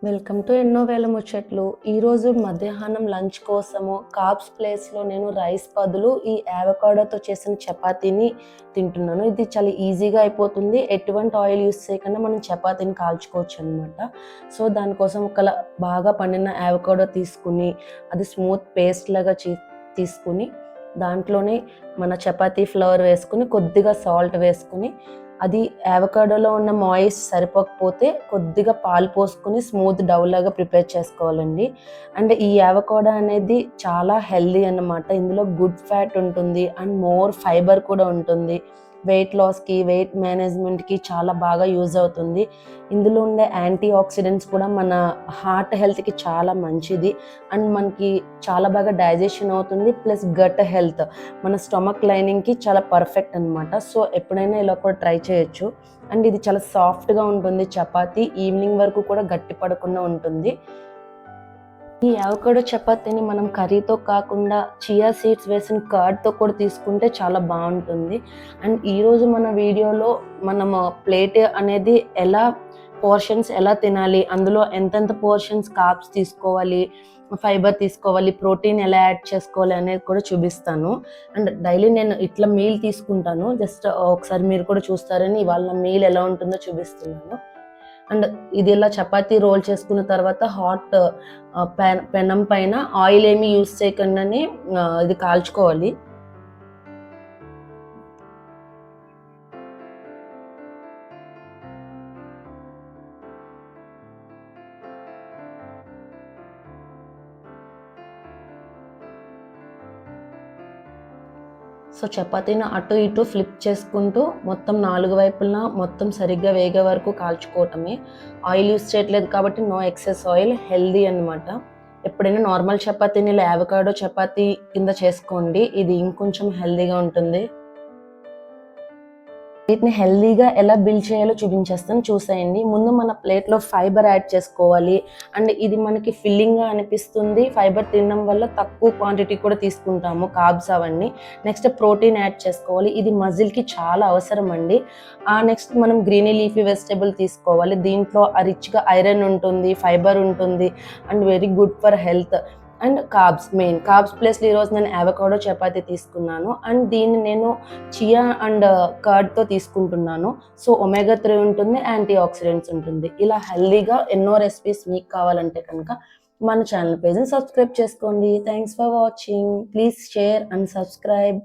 Welcome to ఎన్నో వేల ముచ్చట్లు. ఈరోజు మధ్యాహ్నం లంచ్ కోసము కార్బ్స్ ప్లేస్లో నేను రైస్ బదులు ఈ యావకాడోతో చేసిన చపాతీని తింటున్నాను. ఇది చాలా ఈజీగా అయిపోతుంది. ఎటువంటి ఆయిల్ యూస్ చేయకుండా మనం చపాతీని కాల్చుకోవచ్చు అనమాట. సో దానికోసం బాగా పండిన యావకాడో తీసుకుని అది స్మూత్ పేస్ట్ లాగా తీసుకుని దాంట్లోనే మన చపాతీ ఫ్లవర్ వేసుకుని కొద్దిగా సాల్ట్ వేసుకుని అది యావకాడోలో ఉన్న మాయిస్ట్ సరిపోకపోతే కొద్దిగా పాలు పోసుకొని స్మూత్ డౌ లాగా ప్రిపేర్ చేసుకోవాలండి. అండ్ ఈ యావకాడో అనేది చాలా హెల్దీ అన్నమాట. ఇందులో గుడ్ ఫ్యాట్ ఉంటుంది అండ్ మోర్ ఫైబర్ కూడా ఉంటుంది. వెయిట్ లాస్కి, వెయిట్ మేనేజ్మెంట్కి చాలా బాగా యూజ్ అవుతుంది. ఇందులో ఉండే యాంటీ ఆక్సిడెంట్స్ కూడా మన హార్ట్ హెల్త్కి చాలా మంచిది. అండ్ మనకి చాలా బాగా డైజెషన్ అవుతుంది. ప్లస్ గట్ హెల్త్, మన స్టమక్ లైనింగ్కి చాలా పర్ఫెక్ట్ అనమాట. సో ఎప్పుడైనా ఇలా కూడా ట్రై చేయొచ్చు. అండ్ ఇది చాలా సాఫ్ట్గా ఉంటుంది. చపాతీ ఈవినింగ్ వరకు కూడా గట్టి పడకుండా ఉంటుంది. ఈ అవకాడో చపాతీని మనం కర్రీతో కాకుండా చియా సీడ్స్ వేసిన కర్డ్తో కూడా తీసుకుంటే చాలా బాగుంటుంది. అండ్ ఈరోజు మన వీడియోలో మనము ప్లేట్ అనేది పోర్షన్స్ ఎలా తినాలి, అందులో ఎంతెంత పోర్షన్స్ కార్బ్స్ తీసుకోవాలి, ఫైబర్ తీసుకోవాలి, ప్రోటీన్ ఎలా యాడ్ చేసుకోవాలి అనేది కూడా చూపిస్తాను. అండ్ డైలీ నేను ఇట్లా మీల్ తీసుకుంటాను. జస్ట్ ఒకసారి మీరు కూడా చూస్తారని ఇవాళ మీల్ ఎలా ఉంటుందో చూపిస్తున్నాను. అండ్ ఇది ఇలా చపాతీ రోల్ చేసుకున్న తర్వాత హాట్ పెనం పైన ఆయిల్ ఏమి యూస్ చేయకుండానే ఇది కాల్చుకోవాలి. సో చపాతీని అటు ఇటు ఫ్లిప్ చేసుకుంటూ మొత్తం 4 వైపులా మొత్తం సరిగ్గా వేగే వరకు కాల్చుకోవటమే. ఆయిల్ యూస్ చేయట్లేదు కాబట్టి నో ఎక్సెస్ ఆయిల్, హెల్దీ అనమాట. ఎప్పుడైనా నార్మల్ చపాతీని ఇలా యావకాడో చపాతీ కింద చేసుకోండి. ఇది ఇంకొంచెం హెల్దీగా ఉంటుంది. వీటిని హెల్దీగా ఎలా బిల్డ్ చేయాలో చూపించేస్తాను, చూసేయండి. ముందు మన ప్లేట్లో ఫైబర్ యాడ్ చేసుకోవాలి. అండ్ ఇది మనకి ఫిల్లింగ్గా అనిపిస్తుంది. ఫైబర్ తినడం వల్ల తక్కువ క్వాంటిటీ కూడా తీసుకుంటాము కార్బ్స్ అవన్నీ. నెక్స్ట్ ప్రోటీన్ యాడ్ చేసుకోవాలి. ఇది మజిల్కి చాలా అవసరం అండి. నెక్స్ట్ మనం గ్రీనీ లీఫీ వెజిటేబుల్ తీసుకోవాలి. దీంట్లో రిచ్గా ఐరన్ ఉంటుంది, ఫైబర్ ఉంటుంది and very good for health. And carbs ప్లేస్లో ఈరోజు నేను అవకాడో చపాతీ తీసుకున్నాను. అండ్ దీన్ని నేను చియా అండ్ కర్డ్తో తీసుకుంటున్నాను. సో ఒమేగా 3 ఉంటుంది, యాంటీ ఆక్సిడెంట్స్ ఉంటుంది. ఇలా హెల్దీగా ఎన్నో రెసిపీస్ మీకు కావాలంటే కనుక మన ఛానల్ పేజ్ని సబ్స్క్రైబ్ చేసుకోండి. Thanks for watching. Please share and subscribe.